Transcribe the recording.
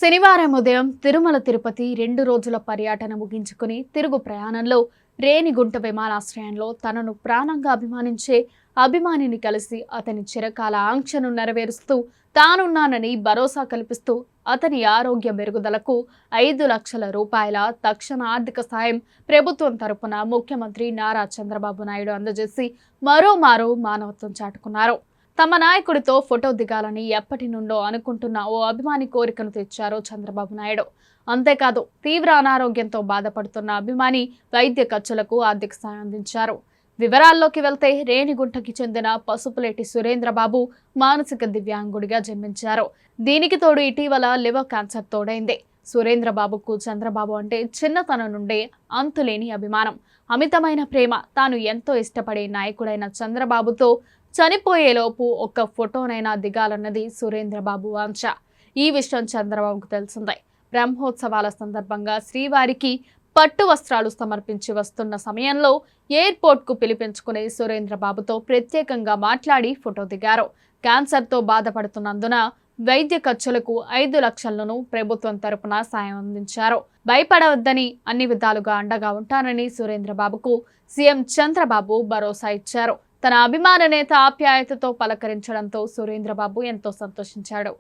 శనివారం ఉదయం తిరుమల తిరుపతి 2 రోజుల పర్యటన ముగించుకుని తిరుగు ప్రయాణంలో రేణిగుంట విమానాశ్రయంలో తనను ప్రాణంగా అభిమానించే అభిమానిని కలిసి అతని చిరకాల ఆంక్షను నెరవేరుస్తూ తానున్నానని భరోసా కల్పిస్తూ అతని ఆరోగ్య మెరుగుదలకు 5 లక్షల రూపాయల తక్షణ ఆర్థిక సాయం ప్రభుత్వం తరపున ముఖ్యమంత్రి నారా చంద్రబాబు నాయుడు అందజేసి మరోమారు మానవత్వం చాటుకున్నారు. తమ నాయకుడితో ఫోటో దిగాలని ఎప్పటి నుండో అనుకుంటున్న ఓ అభిమాని కోరికను తెచ్చారు చంద్రబాబు నాయుడు. అంతేకాదు తీవ్ర అనారోగ్యంతో బాధపడుతున్న అభిమాని వైద్య ఖర్చులకు ఆర్థిక సాయం అందించారు. వివరాల్లోకి వెళ్తే రేణిగుంటకి చెందిన పసుపులేటి సురేంద్రబాబు మానసిక దివ్యాంగుడిగా జన్మించారు. దీనికి తోడు ఇటీవల లివర్ క్యాన్సర్ తోడైంది. సురేంద్రబాబుకు చంద్రబాబు అంటే చిన్నతనం నుండే అంతులేని అభిమానం, అమితమైన ప్రేమ. తాను ఎంతో ఇష్టపడే నాయకుడైన చంద్రబాబుతో చనిపోయేలోపు ఒక్క ఫోటోనైనా దిగాలన్నది సురేంద్రబాబు వాంఛ. ఈ విషయం చంద్రబాబుకు తెలిసిందే. బ్రహ్మోత్సవాల సందర్భంగా శ్రీవారికి పట్టు వస్త్రాలు సమర్పించి వస్తున్న సమయంలో ఎయిర్పోర్ట్కు పిలిపించుకునే సురేంద్రబాబుతో ప్రత్యేకంగా మాట్లాడి ఫోటో దిగారు. క్యాన్సర్తో బాధపడుతున్నందున వైద్య ఖర్చులకు 5 లక్షలను ప్రభుత్వం తరపున సాయం అందించారు. భయపడవద్దని, అన్ని విధాలుగా అండగా ఉంటానని సురేంద్రబాబుకు సీఎం చంద్రబాబు భరోసా ఇచ్చారు. తన అభిమాన నేత ఆప్యాయతతో పలకరించడంతో సురేంద్రబాబు ఎంతో సంతోషించాడు.